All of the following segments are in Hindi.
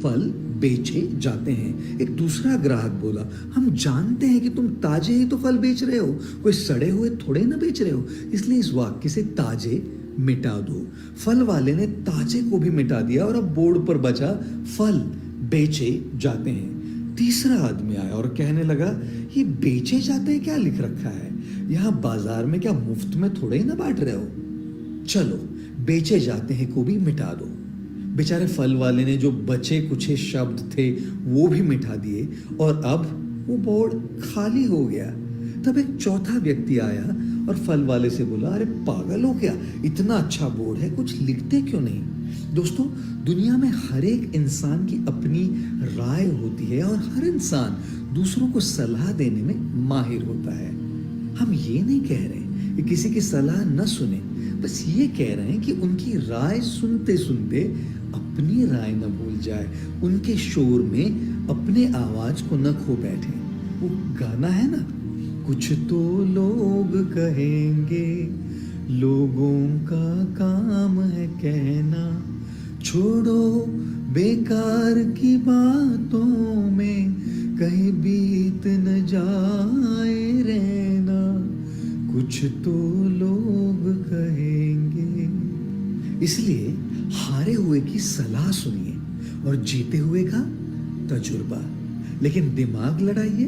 फल बेचे जाते हैं। एक दूसरा ग्राहक बोला, हम जानते हैं कि तुम ताजे ही तो फल बेच रहे हो, कोई सड़े हुए थोड़े ना बेच रहे हो, इसलिए इस वाक्य से ताजे मिटा दो। फल वाले ने ताजे को भी मिटा दिया और अब बोर्ड पर बचा फल बेचे जाते हैं। तीसरा आदमी आया और कहने लगा, ये बेचे जाते हैं क्या लिख रखा है, यहाँ बाजार में क्या मुफ्त में थोड़े ही ना बांट रहे हो, चलो बेचे जाते हैं को भी मिटा दो। बेचारे फल वाले ने जो बचे कुछ शब्द थे वो भी मिटा दिए और अब वो बोर्ड खाली हो गया। तब एक चौथा व्यक्ति आया और फल वाले से बोला, अरे पागल हो क्या, इतना अच्छा बोर्ड है, कुछ लिखते क्यों नहीं। दोस्तों, दुनिया में हर एक इंसान की अपनी राय होती है और हर इंसान दूसरों को सलाह देने में माहिर होता है। हम ये नहीं कह रहे कि किसी की सलाह न सुने, बस ये कह रहे हैं कि उनकी राय सुनते सुनते अपनी राय न भूल जाए, उनके शोर में अपने आवाज को न खो बैठे। वो गाना है ना, कुछ तो लोग कहेंगे, लोगों का काम है कहना, छोड़ो बेकार की बातों में कहीं बीत न जाए रहना, कुछ तो लोग कहेंगे। इसलिए हारे हुए की सलाह सुनिए और जीते हुए का तजुर्बा, लेकिन दिमाग लड़ाइए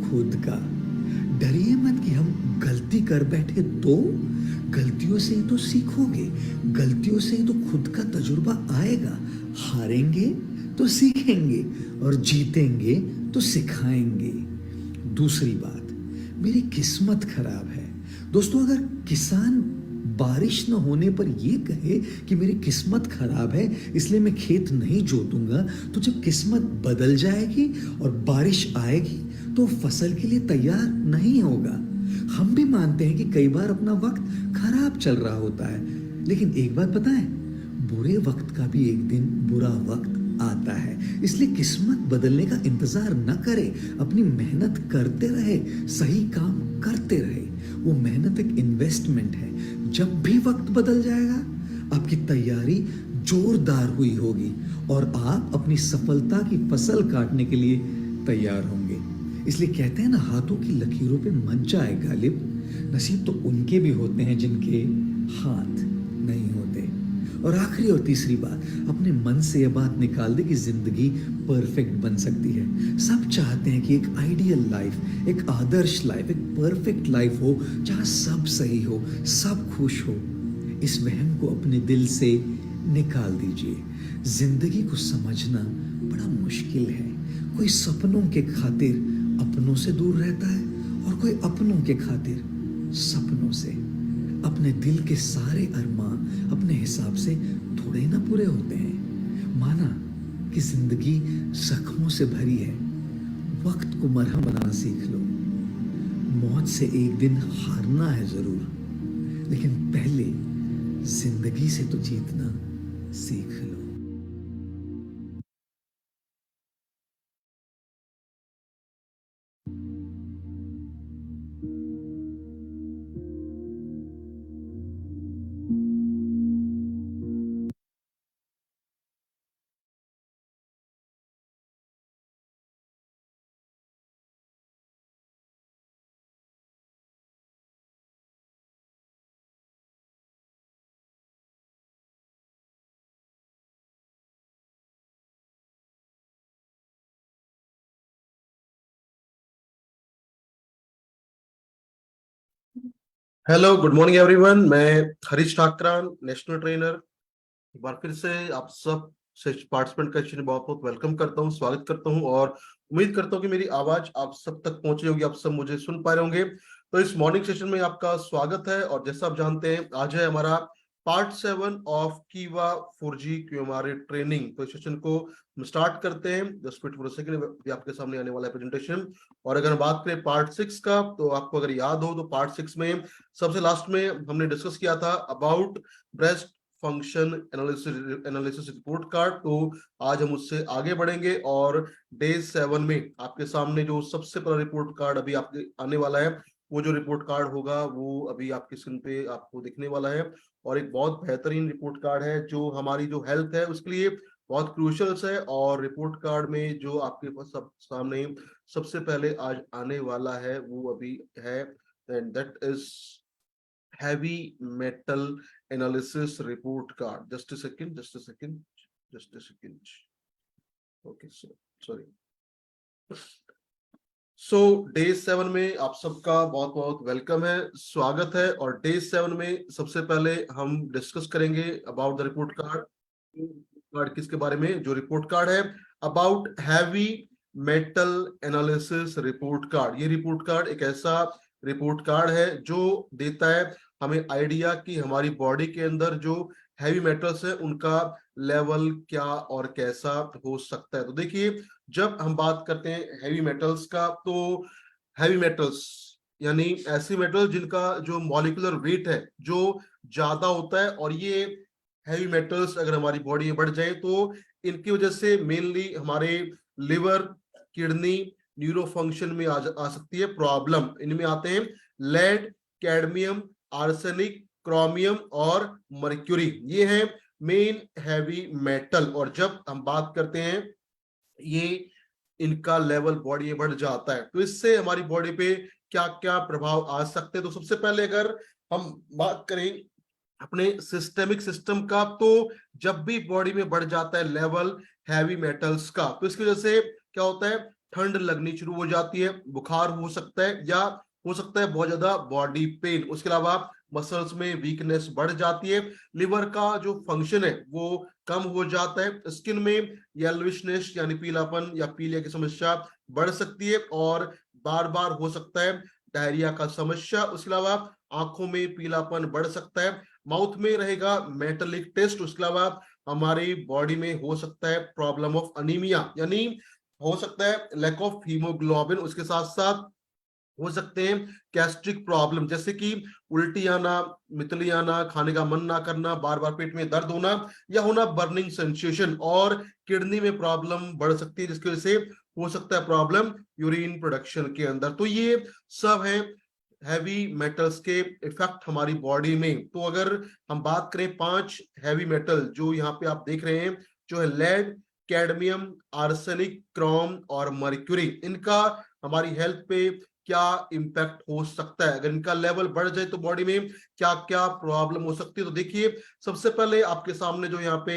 खुद का। डरिए मत कि हम गलती कर बैठे तो, गलतियों से ही तो सीखोगे, गलतियों से ही तो खुद का तजुर्बा आएगा। हारेंगे तो सीखेंगे और जीतेंगे तो सिखाएंगे। दूसरी बात, मेरी किस्मत खराब है। दोस्तों, अगर किसान बारिश न होने पर यह कहे कि मेरी किस्मत खराब है इसलिए मैं खेत नहीं जोतूंगा, तो जब किस्मत बदल जाएगी और बारिश आएगी तो फसल के लिए तैयार नहीं होगा। हम भी मानते हैं कि कई बार अपना वक्त खराब चल रहा होता है, लेकिन एक बात पता है, बुरे वक्त का भी एक दिन बुरा वक्त आता है। इसलिए किस्मत बदलने का इंतजार न करे, अपनी मेहनत करते रहे, सही काम करते रहे। वो मेहनत एक इन्वेस्टमेंट है। जब भी वक्त बदल जाएगा, आपकी तैयारी जोरदार हुई होगी और आप अपनी सफलता की फसल काटने के लिए तैयार होंगे। इसलिए कहते हैं ना, हाथों की लकीरों पे मत जाए गालिब। नसीब तो उनके भी होते हैं जिनके हाथ नहीं होते। और आखिरी और तीसरी बात, अपने मन से यह बात निकाल दे कि जिंदगी परफेक्ट बन सकती है। सब चाहते हैं कि एक आइडियल लाइफ, एक आदर्श लाइफ, एक परफेक्ट लाइफ हो जहां सब सही हो, सब खुश हो। इस वहम को अपने दिल से निकाल दीजिए। जिंदगी को समझना बड़ा मुश्किल है। कोई सपनों के खातिर अपनों से दूर रहता है और कोई अपनों के खातिर सपनों से। अपने दिल के सारे अरमान अपने हिसाब से थोड़े ना पूरे होते हैं। माना कि जिंदगी जख्मों से भरी है, वक्त को मरहम बनाना सीख लो। मौत से एक दिन हारना है जरूर, लेकिन पहले जिंदगी से तो जीतना सीख लो। Hello, good morning everyone. मैं हरीश ठाकरान, नेशनल ट्रेनर। एक बार फिर से आप सब पार्टिसिपेंट का सेशन बहुत बहुत वेलकम करता हूं, स्वागत करता हूं और उम्मीद करता हूं कि मेरी आवाज आप सब तक पहुंची होगी, आप सब मुझे सुन पा रहे होंगे। तो इस मॉर्निंग सेशन में आपका स्वागत है और जैसा आप जानते हैं, आज है हमारा पार्ट 7 ऑफ कीवा 4G QMRA ट्रेनिंग। तो इस सेशन को हम स्टार्ट करते हैं। 10 मिनट पूरे सेकंड में आपके सामने आने वाला है प्रेजेंटेशन। और अगर बात करें पार्ट 6 का, तो आपको अगर याद हो तो पार्ट 6 में सबसे लास्ट में हमने डिस्कस किया था about breast function analysis report card. तो आज हम उससे आगे बढ़ेंगे और डे 7 में आपके सामने जो सबसे पहला रिपोर्ट कार्ड अभी आपके आने वाला है, वो जो रिपोर्ट कार्ड होगा वो अभी आपकी स्क्रीन पे आपको दिखने वाला है। और एक बहुत बेहतरीन रिपोर्ट कार्ड है जो हमारी जो हेल्थ है उसके लिए बहुत क्रूशल्स है। और रिपोर्ट कार्ड में जो आपके पास सब सामने सबसे पहले आज आने वाला है वो अभी है, and that is heavy metal analysis report card. Just a second, just a second, just a second. Okay, sorry. Day 7 में आप सबका बहुत बहुत वेलकम है, स्वागत है। और डे 7 में सबसे पहले हम डिस्कस करेंगे about the report card. Card किसके बारे में? जो रिपोर्ट कार्ड है about heavy metal analysis report card. ये रिपोर्ट कार्ड एक ऐसा रिपोर्ट कार्ड है जो देता है हमें आइडिया कि हमारी बॉडी के अंदर जो हैवी मेटल्स है उनका लेवल क्या और कैसा हो सकता है। तो देखिए, जब हम बात करते हैं हैवी मेटल्स का, तो हैवी मेटल्स यानी ऐसे मेटल जिनका जो मॉलिक्यूलर वेट है जो ज्यादा होता है, और ये हैवी मेटल्स अगर हमारी बॉडी में बढ़ जाए तो इनकी वजह से मेनली हमारे लिवर, किडनी, न्यूरो फंक्शन में आ सकती है प्रॉब्लम। इनमें आते हैं लेड, कैडमियम, आर्सेनिक, क्रोमियम और मर्क्यूरी। ये है मेन हैवी मेटल। और जब हम बात करते हैं ये इनका लेवल बॉडी में बढ़ जाता है तो इससे हमारी बॉडी पे क्या क्या प्रभाव आ सकते हैं। तो सबसे पहले अगर हम बात करें अपने सिस्टेमिक सिस्टम का, तो जब भी बॉडी में बढ़ जाता है लेवल हैवी मेटल्स का तो इसकी वजह से क्या होता है, ठंड लगनी शुरू हो जाती है, बुखार हो सकता है, या हो सकता है बहुत ज्यादा बॉडी पेन। उसके अलावा मसल्स में वीकनेस बढ़ जाती है, लिवर का जो फंक्शन है वो कम हो जाता है, स्किन में येलोइशनेस यानी पीलापन या पीलिया की समस्या बढ़ सकती है, और बार बार हो सकता है डायरिया का समस्या। उसके अलावा आंखों में पीलापन बढ़ सकता है, माउथ में रहेगा मेटालिक टेस्ट। उसके अलावा हमारी बॉडी में हो सकता है प्रॉब्लम ऑफ अनीमिया, यानी हो सकता है लैक ऑफ हीमोग्लोबिन। उसके साथ साथ हो सकते हैं गैस्ट्रिक प्रॉब्लम, जैसे कि उल्टी आना, मितली आना, खाने का मन ना करना, बार बार पेट में दर्द होना, या होना बर्निंग सेंसेशन। और किडनी में प्रॉब्लम बढ़ सकती है जिसकी वजह से हो सकता है प्रॉब्लम यूरिन प्रोडक्शन के अंदर। तो ये सब है हैवी मेटल्स के इफेक्ट हमारी बॉडी में। तो अगर हम बात करें 5 हैवी मेटल जो यहाँ पे आप देख रहे हैं, जो है लेड, कैडमियम, आर्सेनिक, क्रोम और मर्क्यूरी, इनका हमारी हेल्थ पे क्या इम्पैक्ट हो सकता है, अगर इनका लेवल बढ़ जाए तो बॉडी में क्या क्या प्रॉब्लम हो सकती है। तो देखिए, सबसे पहले आपके सामने जो यहाँ पे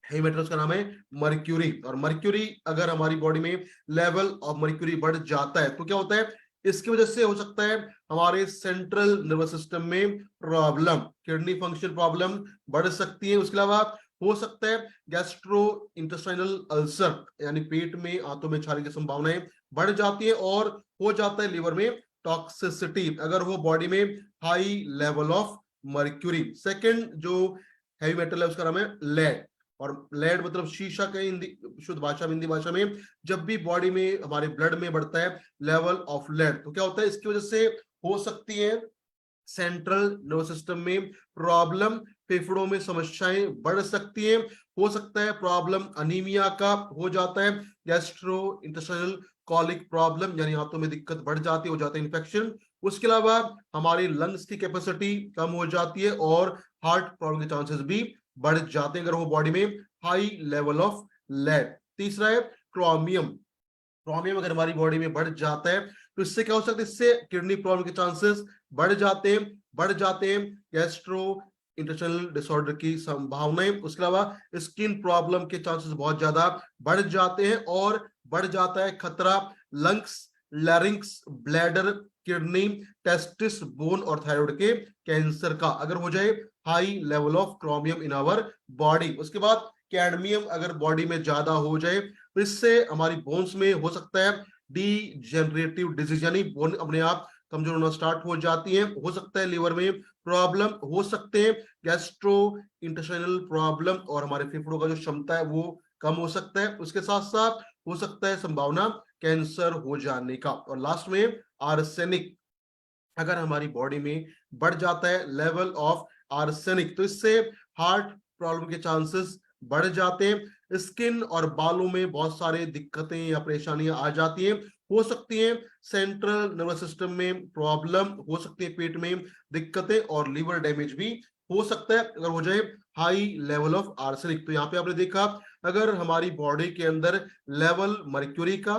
हेवी मेटल्स का नाम है मर्क्यूरी। और मर्क्यूरी अगर हमारी बॉडी में लेवल ऑफ मर्क्यूरी बढ़ जाता है तो क्या होता है, इसकी वजह से हो सकता है हमारे सेंट्रल नर्वस सिस्टम में प्रॉब्लम, किडनी फंक्शन प्रॉब्लम बढ़ सकती है। उसके अलावा हो सकता है गैस्ट्रो इंटेस्टाइनल अल्सर यानी पेट में आंतों में छाले की संभावनाएं बढ़ जाती है, और हो जाता है लिवर में टॉक्सिसिटी अगर हो बॉडी में high level of mercury. Second जो हैवी मेटल है उसका नाम है लेड। और लेड मतलब शीशा के हिंदी शुद्ध भाषा में, हिंदी भाषा में जब भी बॉडी में हमारे ब्लड में बढ़ता है लेवल ऑफ लेड तो क्या होता है, इसकी वजह से हो सकती है सेंट्रल नर्वस सिस्टम में प्रॉब्लम, फेफड़ों में समस्याएं बढ़ सकती हैं, हो सकता है प्रॉब्लम अनीमिया का हो जाता है, गैस्ट्रो इंटेस्टाइनल कॉलिक प्रॉब्लम यानी हाथों में दिक्कत बढ़ जाती है, हो जाता है इन्फेक्शन। उसके अलावा हमारी लंग्स की कैपेसिटी कम हो जाती है, और हार्ट प्रॉब्लम के चांसेस भी बढ़ जाते हैं अगर वो बॉडी में हाई लेवल ऑफ लेड। तीसरा है क्रोमियम। क्रोमियम अगर हमारी बॉडी में बढ़ जाता है तो इससे क्या हो सकता है, इससे किडनी प्रॉब्लम के चांसेस बढ़ जाते हैं गैस्ट्रो इंटेस्टाइनल डिसऑर्डर की संभावनाएं। उसके अलावा स्किन प्रॉब्लम के चांसेस बहुत ज्यादा बढ़ जाते हैं, और बढ़ जाता है खतरा lungs, larynx, bladder, kidney, testis, bone और थायराइड के कैंसर का अगर हो जाए high level of chromium in our body. उसके बाद कैडमियम अगर बॉडी में ज्यादा हो जाए तो इससे हमारी बोन्स में हो सकता है डीजेनरेटिव डिजीज यानी बोन अपने आप कमजोर होना स्टार्ट हो जाती है, हो सकता है लिवर में प्रॉब्लम, हो सकते हैं गैस्ट्रो इंटेस्टाइनल प्रॉब्लम, और हमारे फेफड़ों का जो क्षमता है वो कम हो सकता है। उसके साथ साथ हो सकता है संभावना कैंसर हो जाने का। और लास्ट में आर्सेनिक अगर हमारी बॉडी में बढ़ जाता है लेवल ऑफ आर्सेनिक तो इससे हार्ट प्रॉब्लम के चांसेस बढ़ जाते हैं, स्किन और बालों में बहुत सारे दिक्कतें या परेशानियां आ जाती हैं, हो सकती है सेंट्रल नर्वस सिस्टम में प्रॉब्लम, हो सकती है पेट में दिक्कतें, और लिवर डैमेज भी हो सकता है अगर हो जाए हाई लेवल ऑफ आर्सेनिक। तो यहाँ पे आपने देखा अगर हमारी बॉडी के अंदर लेवल मर्क्यूरी का,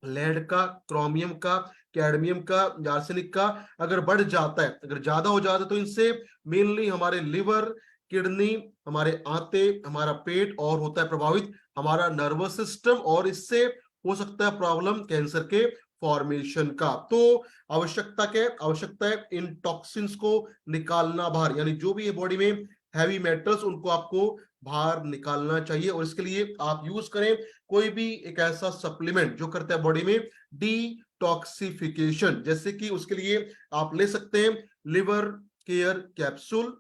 लेड का, क्रोमियम का, कैडमियम का, आर्सेनिक का अगर बढ़ जाता है, अगर ज्यादा हो जाता है, तो इनसे मेनली हमारे लिवर, किडनी, हमारे आंते, हमारा पेट और होता है प्रभावित हमारा नर्वस सिस्टम, और इससे हो सकता है प्रॉब्लम कैंसर के फॉर्मेशन का। तो आवश्यकता क्या है? आवश्यकता है इन टॉक्सिन्स को निकालना बाहर, यानी जो भी है बॉडी में हैवी मेटल्स, उनको आपको बाहर निकालना चाहिए। और इसके लिए आप यूज करें कोई भी एक ऐसा सप्लीमेंट जो करता है बॉडी में डिटॉक्सिफिकेशन। जैसे कि उसके लिए आप ले सकते हैं liver care capsule,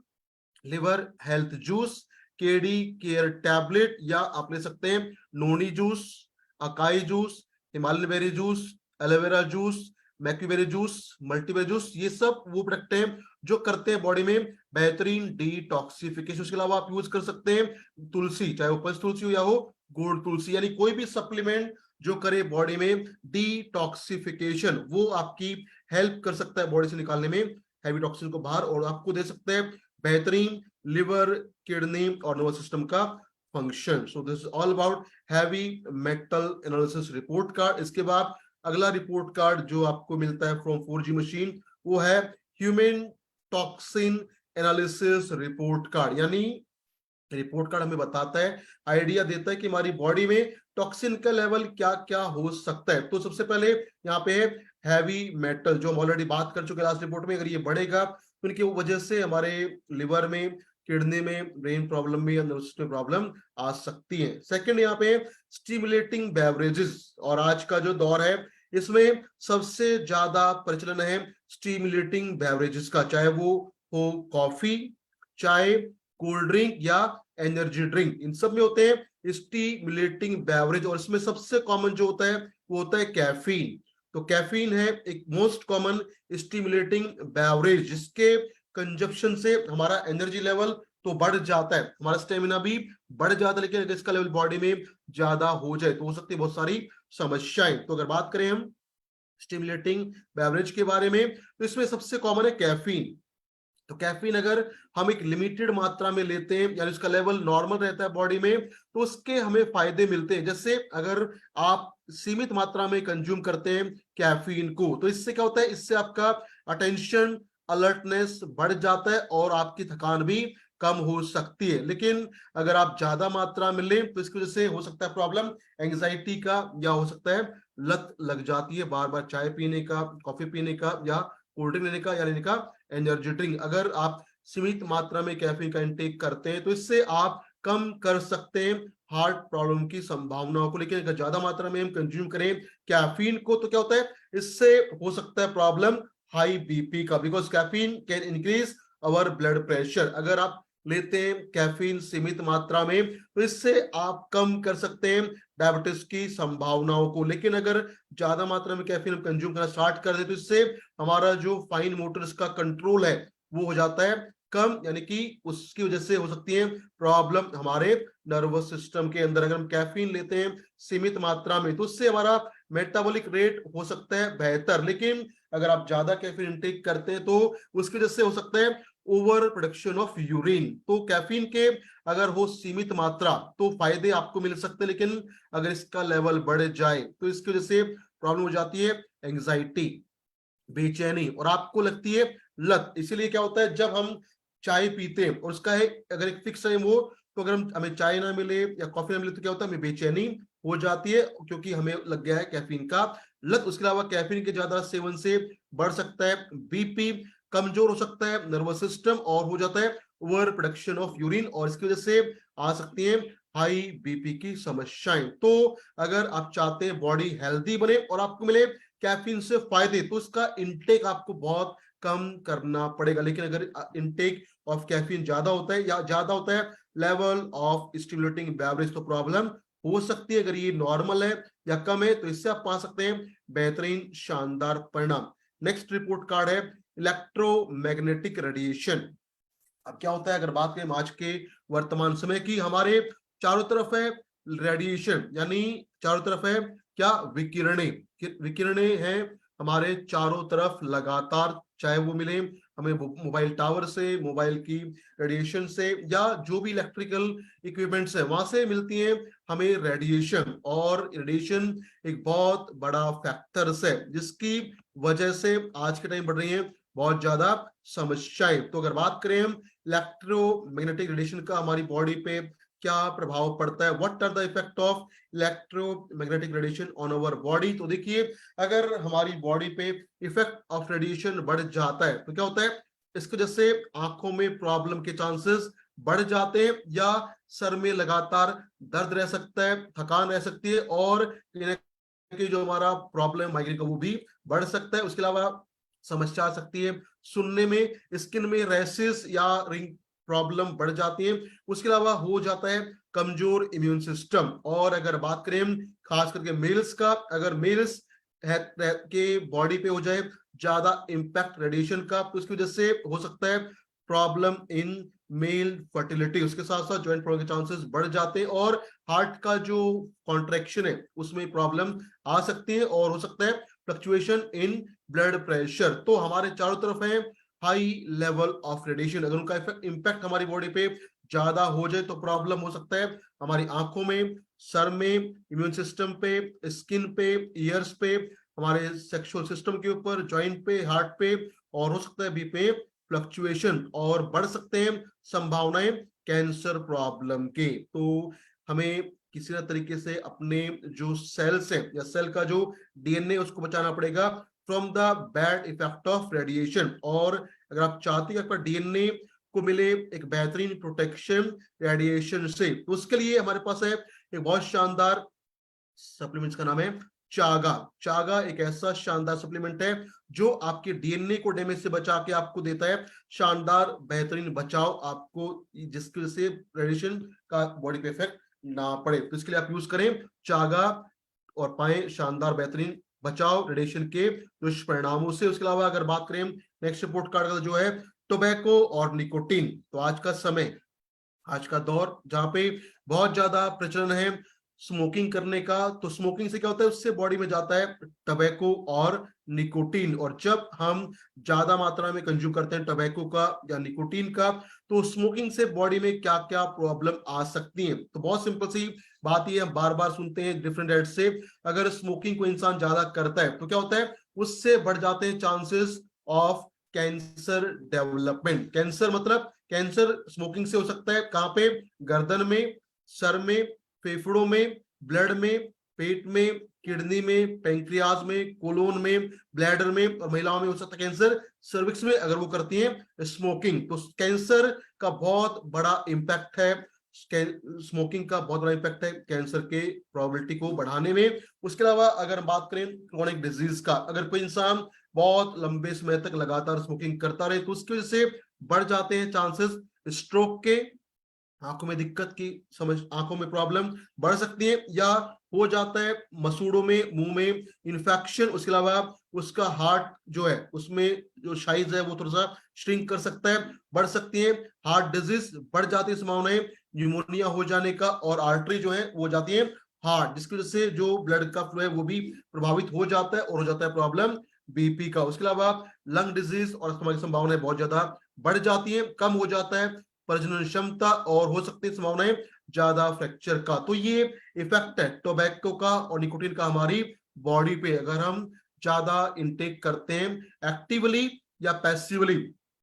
liver health juice, KD care tablet, या आप ले सकते हैं noni juice, acai juice, Himalayan berry juice, aloe vera juice, maqui berry juice, multiberry juice. ये सब वो प्रोडक्ट हैं जो करते हैं बॉडी में बेहतरीन डिटॉक्सिफिकेशन। उसके अलावा आप यूज कर सकते हैं तुलसी, चाहे वो पंच तुलसी हो या हो गोल्ड तुलसी, यानी कोई भी सप्लीमेंट जो करे बॉडी में डिटॉक्सिफिकेशन, वो आपकी हेल्प कर सकता है बॉडी से निकालने में हैवी टॉक्सिन को बाहर, और आपको दे सकते हैं बेहतरीन लिवर, किडनी और नर्वस सिस्टम का function. So this is all about heavy metal analysis report card. इसके बाद अगला रिपोर्ट कार्ड जो आपको मिलता है फ्रॉम 4G मशीन, वो है human toxin analysis report card. यानी रिपोर्ट कार्ड हमें बताता है, आइडिया देता है कि हमारी बॉडी में टॉक्सिन का लेवल क्या क्या हो सकता है। तो सबसे पहले यहाँ पे है हैवी मेटल, जो हम ऑलरेडी बात कर चुके लास्ट रिपोर्ट में। अगर ये बढ़ेगा तो इनकी वजह से हमारे लिवर में, किडनी में, ब्रेन प्रॉब्लम में या नर्वस सिस्टम प्रॉब्लम आ सकती है। सेकंड यहाँ पे स्टिमुलेटिंग बेवरेजेस, और आज का जो दौर है इसमें सबसे ज्यादा प्रचलन है स्टिमुलेटिंग बेवरेजेस का, चाहे वो हो कॉफी, चाय, कोल्ड ड्रिंक या एनर्जी ड्रिंक। इन सब में होते हैं स्टिमुलेटिंग बेवरेज, और इसमें सबसे कॉमन जो होता है वो होता है कैफीन। तो कैफीन है एक मोस्ट कॉमन स्टिमुलेटिंग बेवरेज, जिसके कंजप्शन से हमारा एनर्जी लेवल तो बढ़ जाता है, हमारा स्टेमिना भी बढ़ जाता है, लेकिन अगर इसका लेवल बॉडी में ज्यादा हो जाए तो हो सकती है बहुत सारी समस्याएं। तो अगर बात करें हम स्टिमुलेटिंग बेवरेज के बारे में, तो इसमें सबसे कॉमन है कैफीन। तो कैफीन अगर हम एक लिमिटेड मात्रा में लेते हैं, यानी उसका लेवल नॉर्मल रहता है बॉडी में, तो उसके हमें फायदे मिलते हैं। जैसे अगर आप सीमित मात्रा में कंज्यूम करते हैं कैफीन को, तो इससे क्या होता है, इससे आपका अटेंशन, अलर्टनेस बढ़ जाता है और आपकी थकान भी कम हो सकती है। लेकिन अगर आप ज्यादा मात्रा में लें तो इसकी वजह से हो सकता है प्रॉब्लम एंग्जाइटी का, या हो सकता है लत लग जाती है बार बार चाय पीने का, कॉफी पीने का, या कोल्ड ड्रिंक लेने का, या लेने का एनर्जी ड्रिंक। अगर आप सीमित मात्रा में कैफीन का इंटेक करते हैं तो इससे आप कम कर सकते हैं हार्ट प्रॉब्लम की संभावनाओं को। लेकिन अगर ज्यादा मात्रा में हम कंज्यूम करें कैफीन को, तो क्या होता है, इससे हो सकता है प्रॉब्लम हाई बीपी का, because caffeine can increase our blood pressure. अगर आप लेते हैं कैफीन सीमित मात्रा में, तो इससे आप कम कर सकते हैं डायबिटीज की संभावनाओं को। लेकिन अगर ज्यादा मात्रा में कैफीन कंज्यूम करना स्टार्ट कर दे तो इससे हमारा जो फाइन मोटर्स का कंट्रोल है वो हो जाता है कम, यानी कि उसकी वजह से हो सकती है प्रॉब्लम हमारे नर्वस सिस्टम के अंदर। अगर हम कैफीन लेते हैं सीमित मात्रा में तो उससे हमारा मेटाबॉलिक रेट हो सकता है बेहतर। लेकिन अगर आप ज्यादा कैफीन इंटेक करते हैं तो उसकी वजह से हो सकता है ओवर प्रोडक्शन ऑफ यूरिन। तो कैफीन के अगर हो सीमित मात्रा तो फायदे आपको मिल सकते हैं, लेकिन अगर इसका लेवल बढ़ जाए तो इसकी वजह से प्रॉब्लम हो जाती है एंग्जाइटी, बेचैनी, और आपको लगती है लत। इसीलिए क्या होता है, जब हम चाय पीते हैं और उसका है अगर एक फिक्स टाइम हो, तो अगर हमें चाय ना मिले या कॉफी ना मिले तो क्या होता है, हमें बेचैनी हो जाती है, क्योंकि हमें लग गया है कैफीन का लत। उसके अलावा कैफीन के ज्यादा सेवन से बढ़ सकता है बीपी, कमजोर हो सकता है नर्वस सिस्टम, और हो जाता है ओवर प्रोडक्शन ऑफ यूरिन, और इसकी वजह से आ सकती है हाई बीपी की समस्याएं। तो अगर आप चाहते हैं बॉडी हेल्दी बने और आपको मिले कैफीन से फायदे, तो इसका इंटेक आपको बहुत कम करना पड़ेगा। लेकिन अगर इंटेक ऑफ कैफीन ज्यादा होता है या ज्यादा होता है लेवल ऑफ स्टिमुलेटिंग बेवरेज, तो प्रॉब्लम हो सकती है। अगर ये नॉर्मल है या कम है तो इससे आप पा सकते हैं बेहतरीन शानदार परिणाम। नेक्स्ट रिपोर्ट कार्ड है इलेक्ट्रोमैग्नेटिक रेडिएशन। अब क्या होता है, अगर बात करें आज के वर्तमान समय की, हमारे चारों तरफ है रेडिएशन, यानी चारों तरफ है क्या, विकिरणें। विकिरणें हैं हमारे चारों तरफ लगातार चाहे वो मिले हमें मोबाइल टावर से, मोबाइल की रेडिएशन से, या जो भी इलेक्ट्रिकल इक्विपमेंट्स है वहां से मिलती है हमें रेडिएशन। और रेडिएशन एक बहुत बड़ा फैक्टर्स है जिसकी वजह से आज के टाइम बढ़ रही है बहुत ज्यादा समस्याएं। तो अगर बात करें हम इलेक्ट्रोमैग्नेटिक रेडिएशन का हमारी बॉडी पे क्या प्रभाव पड़ता है, what are the effect of electromagnetic radiation on our body, तो देखिए अगर हमारी बॉडी पे इफेक्ट ऑफ रेडिएशन बढ़ जाता है तो क्या होता है, इसकी वजह से आंखों में प्रॉब्लम के चांसेस बढ़ जाते हैं, या सर में लगातार दर्द रह सकता है, थकान रह सकती है, और कि जो हमारा प्रॉब्लम माइग्रेन का वो भी बढ़ सकता है। उसके अलावा समस्या आ सकती है सुनने में, स्किन में रैशेस या रिंग प्रॉब्लम बढ़ जाती है। उसके अलावा हो जाता है कमजोर इम्यून सिस्टम। और अगर बात करें खास करके मेल्स का, अगर मेल्स के बॉडी पे हो जाए ज्यादा इंपैक्ट रेडिएशन का तो उसकी वजह से हो सकता है प्रॉब्लम इन मेल फर्टिलिटी। उसके साथ साथ ज्वाइंट प्रॉब्लम के चांसेस बढ़ जाते हैं, और हार्ट का जो कॉन्ट्रैक्शन है उसमें प्रॉब्लम आ सकती है, और हो सकता है फ्लक्चुएशन इन ब्लड प्रेशर। तो हमारे चारों तरफ है हाई लेवल ऑफ रेडिएशन, अगर उनका इम्पैक्ट हमारी बॉडी पे ज्यादा हो जाए तो प्रॉब्लम हो सकता है हमारी आंखों में, सर में, इम्यून सिस्टम पे, स्किन पे, ईयर्स पे, हमारे सेक्सुअल सिस्टम के ऊपर, जॉइंट पे, हार्ट पे, और हो सकता है बी पे फ्लक्चुएशन, और बढ़ सकते हैं संभावनाएं कैंसर प्रॉब्लम के। तो हमें किसी ना तरीके से अपने जो सेल्स है या सेल का जो डीएनए उसको बचाना पड़ेगा from the bad effect of radiation. और अगर आप चाहते हैं आपका डीएनए को मिले एक बेहतरीन प्रोटेक्शन रेडिएशन से, तो उसके लिए हमारे पास है एक बहुत शानदार सप्लीमेंट्स का नाम है चागा। चागा एक ऐसा शानदार सप्लीमेंट है जो आपके डीएनए को डैमेज से बचा के आपको देता है शानदार बेहतरीन बचाव आपको, जिसकी वजह से रेडिएशन का बॉडी पे इफेक्ट ना पड़े। तो इसके लिए आप यूज करें चागा और पाए शानदार बेहतरीन बचाव रेडिएशन के दुष्परिणामों से। उसके अलावा अगर बात करें नेक्स्ट रिपोर्ट कार्ड का जो है टोबैको और निकोटीन, तो आज का समय, आज का दौर जहां पे बहुत ज्यादा प्रचलन है स्मोकिंग करने का, तो स्मोकिंग से क्या होता है, उससे बॉडी में जाता है टबैको और निकोटीन। और जब हम ज्यादा मात्रा में कंज्यूम करते हैं टबैको का या निकोटीन का, तो स्मोकिंग से बॉडी में क्या क्या प्रॉब्लम आ सकती है। तो बहुत सिंपल सी बात ये हम बार बार सुनते हैं डिफरेंट एड से, अगर स्मोकिंग को इंसान ज्यादा करता है तो क्या होता है, उससे बढ़ जाते हैं chances of cancer development. Cancer मतलब कैंसर स्मोकिंग से हो सकता है कहां पे, गर्दन में, सर में, फेफड़ों में, ब्लड में, पेट में, किडनी में, पेंक्रियाज में, कोलोन में, ब्लैडर में, और महिलाओं में हो सकता है कैंसर सर्विक्स में अगर वो करती हैं स्मोकिंग। तो कैंसर का बहुत बड़ा इंपैक्ट है, स्मोकिंग का बहुत बड़ा इंपैक्ट है कैंसर के प्रोबेबिलिटी को बढ़ाने में। उसके अलावा अगर बात करें क्रोनिक डिजीज का, अगर कोई इंसान बहुत लंबे समय तक लगातार स्मोकिंग करता रहे तो उसकी वजह से बढ़ जाते हैं चांसेस स्ट्रोक के, आंखों में दिक्कत की समझ, आंखों में प्रॉब्लम बढ़ सकती है, या हो जाता है मसूड़ों में, मुंह में इन्फेक्शन। उसके अलावा उसका हार्ट जो है उसमें जो साइज है वो थोड़ा सा श्रिंक कर सकता है, बढ़ सकती है, हार्ट डिजीज बढ़ जाती है संभावनाएं न्यूमोनिया हो जाने का, और आर्टरी जो है वो जाती है हार्ट, जिसकी वजह से जो ब्लड का फ्लो है वो भी प्रभावित हो जाता है, और हो जाता है प्रॉब्लम बीपी का। उसके अलावा लंग डिजीज और अस्थमा की संभावनाएं बहुत ज्यादा बढ़ जाती है, कम हो जाता है प्रजनन क्षमता, और हो सकती है संभावनाएं ज्यादा फ्रैक्चर का। तो ये इफेक्ट है टोबैको का और निकोटीन का हमारी बॉडी पे, अगर हम ज्यादा इंटेक करते हैं एक्टिवली या पैसिवली,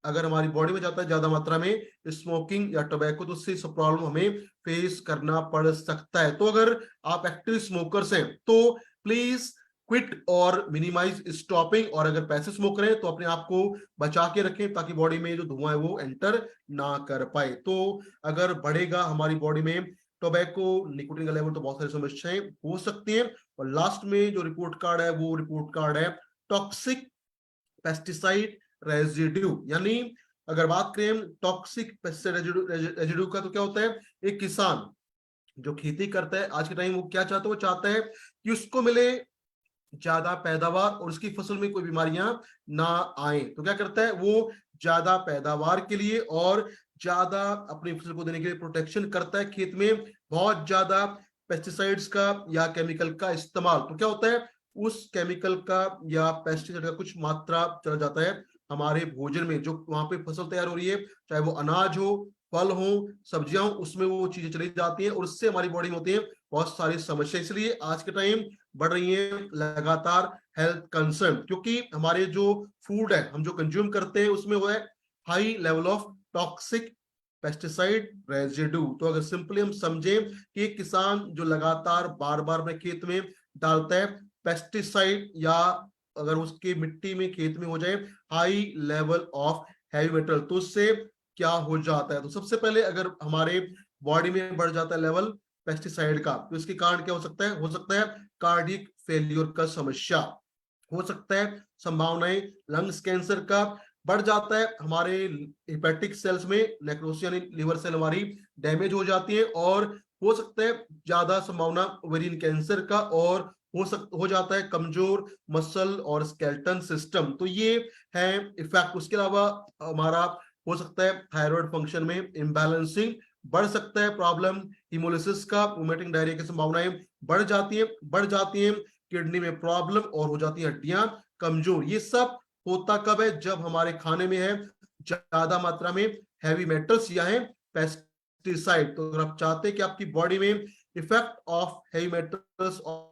अगर हमारी बॉडी में जाता है ज्यादा मात्रा में स्मोकिंग या टोबैको, तो उससे सब प्रॉब्लम हमें फेस करना पड़ सकता है। तो अगर आप एक्टिव स्मोकर्स हैं तो प्लीज क्विट और मिनिमाइज स्टॉपिंग, और अगर पैसे स्मोक रहे हैं तो अपने आप को बचा के रखें ताकि बॉडी में जो धुआं है वो एंटर ना कर पाए। तो अगर बढ़ेगा हमारी बॉडी में टोबैको निकोटीन का लेवल तो बहुत सारी समस्याएं हो सकती हैं। और लास्ट में जो रिपोर्ट कार्ड है वो रिपोर्ट कार्ड है टॉक्सिक पेस्टिसाइड रेजिड्यू, यानी अगर बात करें टॉक्सिक पेस्टिसाइड रेजिड्यू का, तो क्या होता है, एक किसान जो खेती करता है आज के टाइम वो क्या चाहता है, वो चाहता है कि उसको मिले ज्यादा पैदावार और उसकी फसल में कोई बीमारियां ना आए। तो क्या करता है, वो ज्यादा पैदावार के लिए और ज्यादा अपनी फसल को देने के लिए प्रोटेक्शन करता है खेत में बहुत ज्यादा पेस्टिसाइड्स का या केमिकल का इस्तेमाल। तो क्या होता है, उस केमिकल का या पेस्टिसाइड का कुछ मात्रा चला जाता है हमारे भोजन में जो वहां पे फसल तैयार हो रही है, चाहे वो अनाज हो, फल हो, सब्जियां हो, उसमें वो चीजें चली जाती हैं और उससे हमारी बॉडी में होती है बहुत सारी समस्या। इसलिए आज के टाइम बढ़ रही है लगातार हेल्थ कंसर्न, क्योंकि हमारे जो फूड है, हम जो कंज्यूम करते हैं, उसमें वो है high level of toxic pesticide residue. तो अगर सिंपली हम समझें कि एक किसान जो लगातार बार बार अपने खेत में डालता है पेस्टिसाइड, या अगर उसकी मिट्टी में खेत में हो जाए high level of heavy metal, तो उससे क्या हो जाता है। तो सबसे पहले अगर हमारे बॉडी में बढ़ जाता है लेवल पेस्टिसाइड का, तो इसके कारण क्या हो सकता है कार्डियक फेलियर का समस्या हो सकता है, संभावनाएं लंग्स कैंसर का बढ़ जाता है, हमारे हेपेटिक सेल्स में नेक्रोसिस यानी लिवर सेल हमारी डैमेज हो जाती है, और हो सकता है ज्यादा संभावना ओवेरियन कैंसर का, और हो जाता है कमजोर मसल और स्केलेटन सिस्टम। तो ये है इफेक्ट। उसके अलावा हमारा हो सकता है थायराइड फंक्शन में इम्बैलेंसिंग बढ़ सकता है, प्रॉब्लम हिमोलिसिस का, वोमिटिंग डायरिया की संभावनाएं बढ़ जाती हैं, किडनी में प्रॉब्लम, और हो जाती है हड्डियां कमजोर। ये सब होता कब है? जब हमारे खाने में है ज्यादा मात्रा में हैवी मेटल्स या है पेस्टिसाइड। तो अगर आप चाहते हैं कि आपकी बॉडी में इफेक्ट ऑफ हैवी मेटल्स और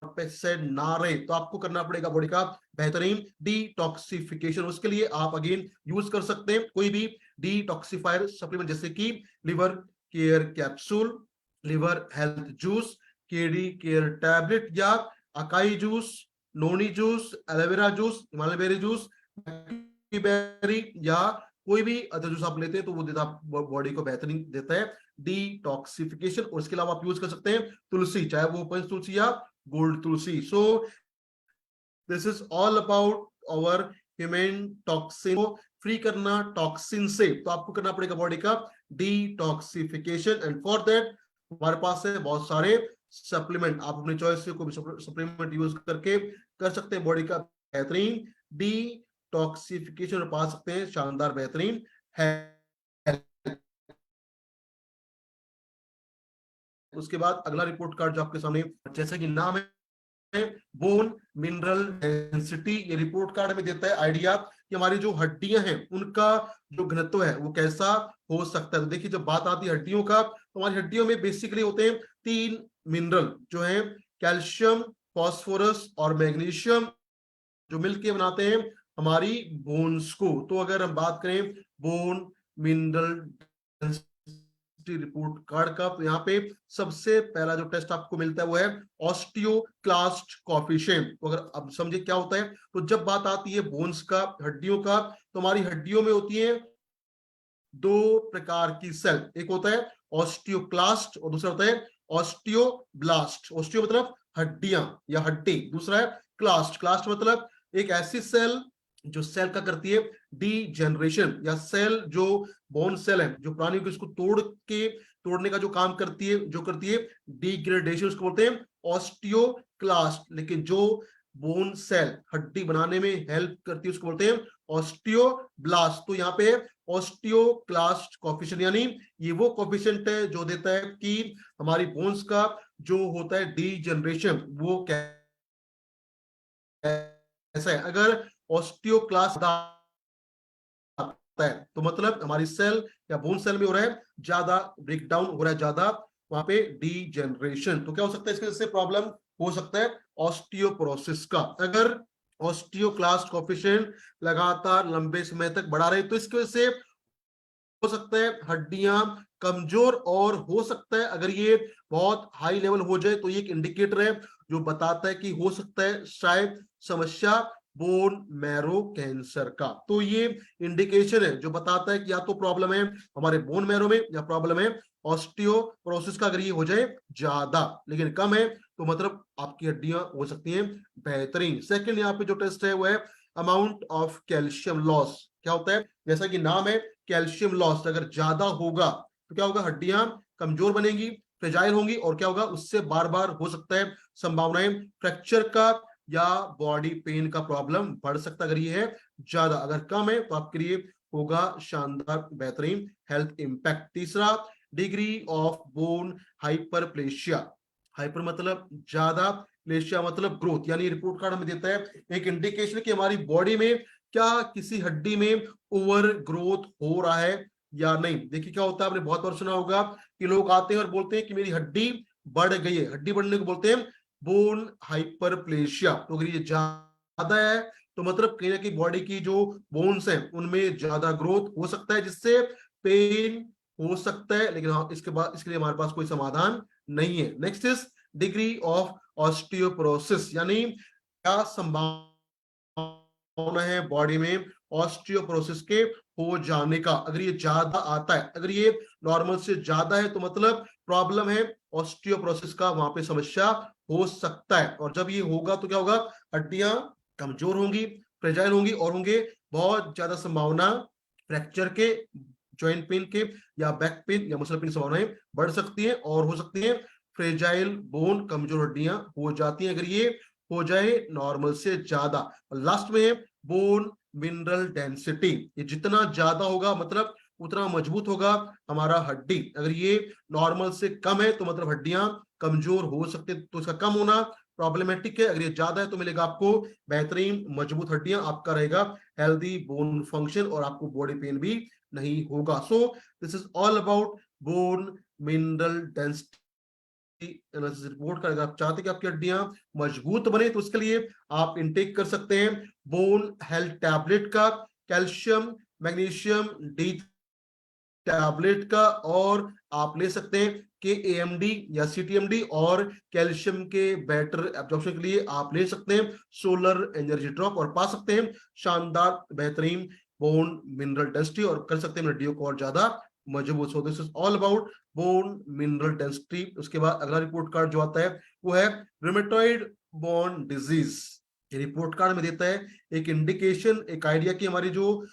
पेस्टिसाइड ना रहे, तो आपको करना पड़ेगा बॉडी का बेहतरीन डिटॉक्सिफिकेशन। उसके लिए आप अगेन यूज कर सकते हैं कोई भी डिटॉक्सिफायर सप्लीमेंट, जैसे कि liver care capsule, liver health juice, KD care tablet, या acai juice, noni juice, aloe vera juice, Himalaya berry juice, berry, या कोई भी अदर जूस आप लेते हैं तो वो देता बॉडी को बेहतरीन देता है डिटॉक्सिफिकेशन। और इसके अलावा आप यूज कर सकते हैं तुलसी, चाहे वो पंच तुलसी या gold Tulsi. So this is all about our human toxin को फ्री करना टॉक्सिन से। तो आपको करना पड़ेगा बॉडी का डिटॉक्सिफिकेशन, एंड फॉर दैट हमारे पास है बहुत सारे सप्लीमेंट। आप अपनी चॉइस से कोई भी सप्लीमेंट यूज करके कर सकते हैं बॉडी का बेहतरीन डिटॉक्सिफिकेशन और पा सकते हैं शानदार बेहतरीन हेल्थ। उसके बाद अगला रिपोर्ट कार्ड जो आपके सामने, जैसा कि नाम है बोन मिनरल डेंसिटी, ये रिपोर्ट कार्ड में देता है आइडिया कि हमारी जो हड्डियां हैं उनका जो घनत्व है वो कैसा हो सकता है। तो देखिए, जब बात आती है हड्डियों का, तो हमारी हड्डियों में बेसिकली होते हैं 3 मिनरल जो है कैल्शियम, फास्फोरस और मैग्नीशियम, जो मिलके बनाते हैं हमारी बोन्स को। तो अगर हम बात करें बोन मिनरल रिपोर्ट कार्ड का, तो यहाँ पे सबसे पहला जो टेस्ट आपको मिलता है वो है ऑस्टियोक्लास्ट कोएफिशिएंट। तो अगर अब समझे क्या होता है, तो जब बात आती है बोन्स का, हड्डियों का, तो हमारी हड्डियों में होती है 2 प्रकार की सेल, एक होता है ऑस्टियोक्लास्ट और दूसरा होता है ऑस्टियोब्लास्ट। ऑस्टियो मतलब हड्डियां या हड्डी, दूसरा है क्लास्ट, क्लास्ट मतलब एक ऐसी सेल जो सेल का करती है डीजेनरेशन, या सेल जो बोन सेल है जो प्राणियों को इसको तोड़ने का जो काम करती है, जो करती है डिग्रेडेशन, उसको बोलते हैं ऑस्टियोक्लास्ट। लेकिन जो बोन सेल हड्डी बनाने में हेल्प करती है उसको बोलते हैं ऑस्टियोब्लास्ट। तो यहाँ पे ऑस्टियोक्लास्ट कोएफिशिएंट, यानी ये वो कोएफिशिएंट है जो देता है कि हमारी बोन्स का जो होता है डीजनरेशन वो कैसा है। अगर ऑस्टियोक्लास्ट है तो मतलब हमारी सेल या बोन सेल में हो रहा है ज्यादा ब्रेकडाउन, हो रहा है ज्यादा वहां पे डीजनरेशन। तो क्या हो सकता है इसके वजह से प्रॉब्लम हो सकता है ऑस्टियोपोरोसिस का। अगर ऑस्टियोक्लास्ट कोएफिशिएंट लगातार लंबे समय तक बढ़ा रहे तो इसकी वजह से हो सकता है हड्डियां कमजोर, और हो सकता है अगर ये बहुत हाई लेवल हो जाए तो ये एक इंडिकेटर है जो बताता है कि हो सकता है शायद समस्या बोन मैरो कैंसर का। तो ये इंडिकेशन है जो बताता है कि या तो प्रॉब्लम है हमारे बोन मैरो में, या प्रॉब्लम है ऑस्टियोपोरोसिस का। अगर ये हो जाए ज्यादा लेकिन कम है तो मतलब आपकी हड्डियां हो सकती हैं बेहतरीन। सेकंड यहाँ पे जो टेस्ट है वो है अमाउंट ऑफ कैल्शियम लॉस। क्या होता है? जैसा कि नाम है कैल्शियम लॉस, अगर ज्यादा होगा तो क्या होगा? हड्डियां कमजोर बनेगी, फ्रेजाइल होंगी, और क्या होगा? उससे बार बार हो सकता है संभावनाएं फ्रैक्चर का या बॉडी पेन का प्रॉब्लम बढ़ सकता है अगर ये है ज्यादा। अगर कम है तो आपके लिए होगा शानदार बेहतरीन हेल्थ इंपैक्ट। तीसरा, degree of bone hyperplasia. Hyper मतलब ज्यादा, प्लेशिया मतलब ग्रोथ। यानी रिपोर्ट कार्ड हमें देता है एक इंडिकेशन कि हमारी बॉडी में क्या किसी हड्डी में ओवर ग्रोथ हो रहा है या नहीं। देखिए क्या होता है, आपने बहुत बार सुना होगा कि लोग आते हैं और बोलते हैं कि मेरी हड्डी बढ़ गई है। हड्डी बढ़ने को बोलते हैं बोन हाइपरप्लेशिया। तो अगर ये ज्यादा है तो मतलब कहीं ना कहीं बॉडी की जो बोन्स हैं उनमें ज्यादा ग्रोथ हो सकता है, जिससे पेन हो सकता है। लेकिन हाँ, इसके बाद इसके लिए हमारे पास कोई समाधान नहीं है। Next is degree of osteoporosis, यानी क्या संभावना है बॉडी में ऑस्टियोपोरोसिस के हो जाने का। अगर ये ज्यादा आता है, अगर ये नॉर्मल से ज्यादा है तो मतलब प्रॉब्लम है ऑस्टियोपोरोसिस का, वहां पे समस्या हो सकता है। और जब ये होगा तो क्या होगा, हड्डियां कमजोर होंगी, फ्रेजाइल होंगी और होंगे बहुत ज्यादा संभावना फ्रैक्चर के, जॉइंट पेन के या बैक पेन या मसल पेन संभावनाएं बढ़ सकती है और हो सकती है फ्रेजाइल बोन, कमजोर हड्डियां हो जाती हैं अगर ये हो जाए नॉर्मल से ज्यादा। लास्ट में बोन मिनरल डेंसिटी, ये जितना ज्यादा होगा मतलब उतना मजबूत होगा हमारा हड्डी। अगर ये नॉर्मल से कम है तो मतलब हड्डियां कमजोर हो सकते, तो इसका कम होना प्रॉब्लमेटिक है। अगर ये ज्यादा है तो मिलेगा आपको बेहतरीन मजबूत हड्डियां, आपका रहेगा हेल्दी बोन फंक्शन और आपको बॉडी पेन भी नहीं होगा। सो this is all about bone mineral density analysis report का। अगर आप चाहते हैं कि आपकी हड्डियां मजबूत बने तो उसके लिए आप इनटेक कर सकते हैं बोन हेल्थ टैबलेट का, कैल्शियम मैग्नीशियम डी टैबलेट का, और आप ले सकते हैं के एएमडी या सीटीएमडी, और कैल्शियम के बेटर एब्जॉर्प्शन के लिए आप ले सकते हैं सोलर एनर्जी ड्रॉप, और पा सकते हैं शानदार बेहतरीन बोन मिनरल डेंसिटी, और कर सकते हैं हड्डियों को और ज्यादा मजबूत। सो this is all about bone mineral density. उसके बाद अगला रिपोर्ट कार्ड जो आता है वो है रूमेटॉइड बोन डिजीज। ये रिपोर्ट कार्ड में देता है एक इंडिकेशन, एक आइडिया कि हमारी जो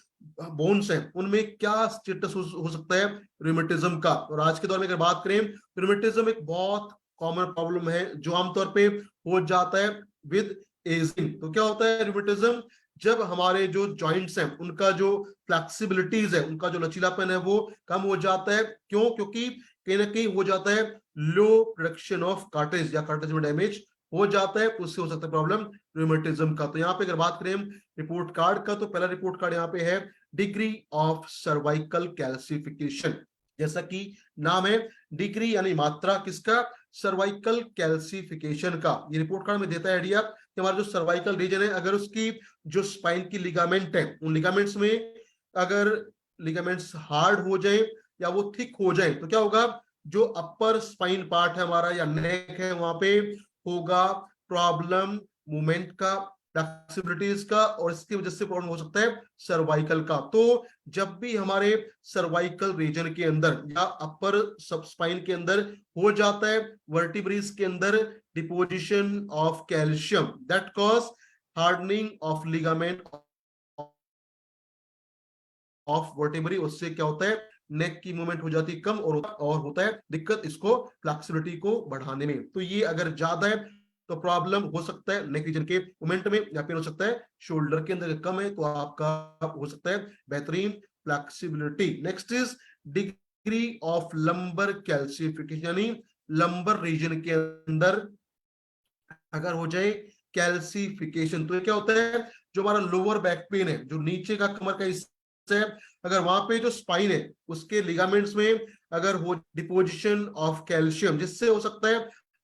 बोन्स हैं उनमें क्या स्टेटस हो सकता है रूमेटिज्म का। और आज के दौर में अगर बात करें, रूमेटिज्म एक बहुत कॉमन प्रॉब्लम है जो आमतौर पे हो जाता है विद एजिंग। तो क्या होता है रूमेटिज्म, जब हमारे जो जॉइंट्स हैं उनका जो फ्लेक्सिबिलिटीज है, उनका जो लचीलापन है वो कम हो जाता है। क्यों? क्योंकि कहीं ना कहीं हो जाता है लो प्रोडक्शन ऑफ कार्टेज या कार्टेज में डैमेज हो जाता है, तो उससे हो सकता है प्रॉब्लम रूमेटिज्म का। तो यहाँ पे अगर बात करें रिपोर्ट कार्ड का, तो पहला रिपोर्ट कार्ड यहाँ पे है डिग्री ऑफ सर्वाइकल कैल्सिफिकेशन। जैसा कि नाम है, डिग्री यानी मात्रा किसका, सर्वाइकल कैल्सिफिकेशन का। ये रिपोर्ट कार्ड में देता है आइडिया कि हमारा जो सर्वाइकल रीजन है, अगर उसकी जो स्पाइन की लिगामेंट है, उन लिगामेंट्स में अगर लिगामेंट्स हार्ड हो जाए या वो थिक हो जाए तो क्या होगा, जो अपर स्पाइन पार्ट है हमारा या नेक है, वहां पे होगा प्रॉब्लम मूवमेंट का, फ्लेक्सिबिलिटीज का, और इसकी वजह से प्रॉब्लम हो सकता है सर्वाइकल का। तो जब भी हमारे सर्वाइकल रीजन के अंदर या अपर सब स्पाइन के अंदर हो जाता है वर्टिब्रीज के अंदर deposition of calcium, that cause hardening of ligament of vertebrae, उससे क्या होता है नेक की मूवमेंट हो जाती है कम, और होता है दिक्कत इसको फ्लेक्सिबिलिटी को बढ़ाने में। तो ये अगर ज्यादा है तो प्रॉब्लम हो सकता है नेक रीजन के मूवमेंट में, या फिर हो सकता है शोल्डर के अंदर कम है तो आपका हो सकता है बेहतरीन flexibility. Next is degree of lumbar calcification, यानी लंबर रीजन के अंदर अगर हो जाए कैल्सिफिकेशन तो ये क्या होता है, जो हमारा लोअर बैक पेन है, जो नीचे का कमर का हिस्सा है, अगर वहां पे जो स्पाइन है उसके लिगामेंट्स में अगर हो डिपोजिशन ऑफ कैल्शियम, जिससे हो सकता है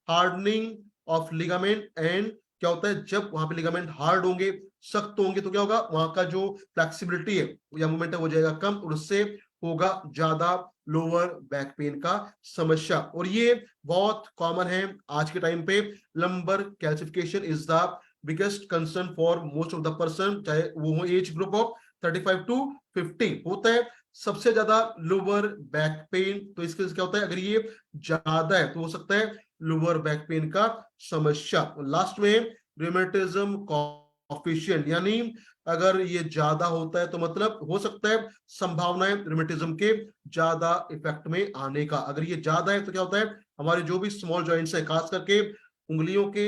हार्डनिंग ऑफ लिगामेंट। एंड क्या होता है, जब वहां पे लिगामेंट हार्ड होंगे, सख्त होंगे, तो क्या होगा, वहां का जो फ्लेक्सिबिलिटी है या मूवमेंट है वो जाएगा कम, और उससे होगा ज्यादा लोअर बैक पेन का समस्या। और ये बहुत कॉमन है आज के टाइम पे। Lumbar calcification is the biggest concern for most of the person, चाहे वो हो एज ग्रुप ऑफ 35 टू 50 होता है सबसे ज्यादा लोअर बैक पेन। तो इसके क्या होता है, अगर ये ज्यादा है तो हो सकता है लोअर बैक पेन का समस्या। लास्ट में रूमेटिज्म कॉफिशिएंट, यानी अगर ये ज्यादा होता है तो मतलब हो सकता है संभावनाएं रूमेटिज्म के ज्यादा इफेक्ट में आने का। अगर ये ज्यादा है तो क्या होता है, हमारे जो भी स्मॉल जॉइंट्स है, खास करके उंगलियों के,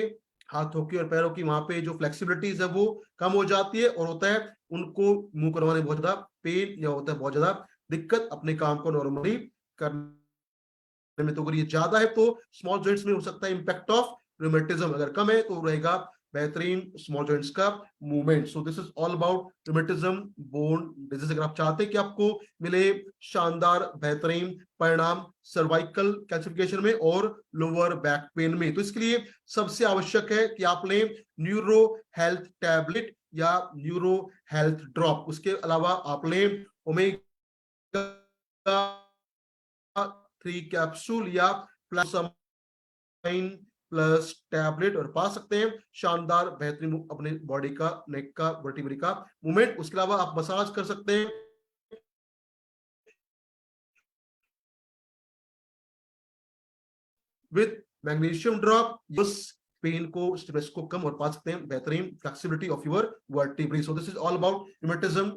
हाथों की और पैरों की, वहां पे जो फ्लेक्सिबिलिटीज है वो कम हो जाती है, और होता है उनको मूव करवाने बहुत ज्यादा पेन या होता है बहुत ज्यादा दिक्कत अपने काम को नॉर्मली करने में, तो अगर ये ज्यादा है तो स्मॉल जॉइंट्स में हो सकता है इंपैक्ट ऑफ रूमेटिज्म, अगर कम है तो रहेगा बेहतरीन स्मॉल जॉइंट्स का movement. So this is all about rheumatism bone disease. अगर आप चाहते हैं कि आपको मिले शानदार बेहतरीन परिणाम सर्वाइकल कैल्सिफिकेशन में और लोअर बैक पेन में, तो इसके लिए सबसे आवश्यक है कि आप लें न्यूरो हेल्थ टैबलेट या न्यूरो हेल्थ ड्रॉप। उसके अलावा आप लें ओमेगा 3 कैप्सूल या प्लस टैबलेट और पा सकते हैं शानदार बेहतरीन अपने बॉडी का, नेक का, वर्टिब्री का मूवमेंट। उसके अलावा आप मसाज कर सकते हैं विद मैग्नीशियम ड्रॉप, बस पेन को, स्ट्रेस को कम और पा सकते हैं बेहतरीन flexibility of your vertebrae. So this is all about rheumatism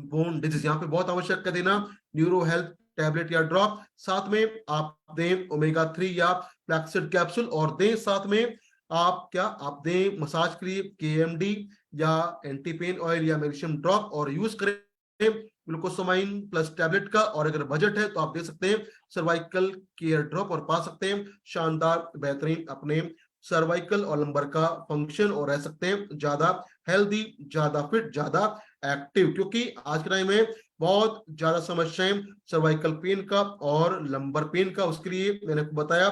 bone disease. यहाँ पे बहुत आवश्यक है देना न्यूरो हेल्थ टैबलेट या ड्रॉप, साथ में आप दें ओमेगा 3 या फ्लैक्सिड कैप्सूल, और दें साथ में आप दें मसाज के लिए केएमडी या एंटी पेन ऑयल या मैग्नीशियम ड्रॉप, और यूज करें ग्लूकोसामाइन प्लस टैबलेट का। और अगर बजट है तो आप दे सकते हैं सर्वाइकल केयर ड्रॉप और पा सकते हैं शानदार बेहतरीन अपने सर्वाइकल और लंबर का फंक्शन, और रह सकते हैं ज्यादा हेल्दी, ज्यादा फिट, ज्यादा एक्टिव। क्योंकि आज के टाइम में बहुत ज्यादा समस्याएं सर्वाइकल पेन का और लंबर पेन का, उसके लिए मैंने आपको बताया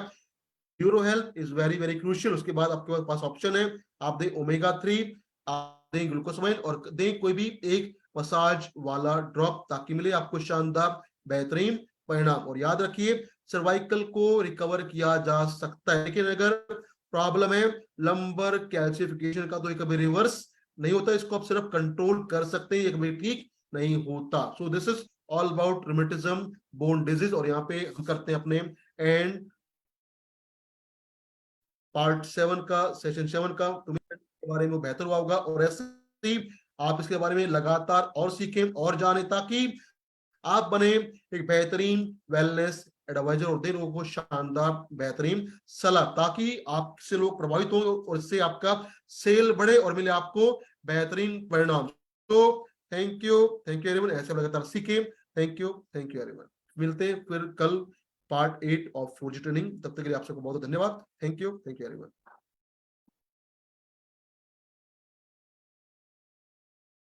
neuro health is very very crucial. उसके बाद आपके पास ऑप्शन है, आप दें ओमेगा 3, आप दें ग्लूकोसामाइन, और दें कोई भी एक मसाज वाला ड्रॉप, ताकि मिले आपको शानदार बेहतरीन परिणाम। और याद रखिए सर्वाइकल को रिकवर किया जा सकता है, लेकिन अगर प्रॉब्लम है लंबर कैल्सिफिकेशन का तो ये कभी रिवर्स नहीं होता, इसको आप सिर्फ कंट्रोल कर सकते हैं, ये कभी ठीक नहीं होता। सो this is all about rheumatism bone disease. और यहाँ पे हम करते हैं अपने एंड पार्ट 7 का, सेशन 7 का, तुम्हें के बारे में बेहतर हुआ होगा, और ऐसे ही आप इसके बारे में लगातार और सीखें और जानें, ताकि आप बने एक बेहतरीन वेलनेस एडवाइजर और दे लोगों को शानदार बेहतरीन सलाह, ताकि आपसे लोग प्रभावित हो और इससे आपका सेल बढ़े और मिले आपको बेहतरीन परिणाम। तो थैंक यू एवरीवन, ऐसे लगातार सीखें। Thank you everyone. मिलते हैं फिर कल पार्ट 8 ऑफ 4G ट्रेनिंग। तब तक के लिए आप सबको बहुत धन्यवाद। Thank you everyone.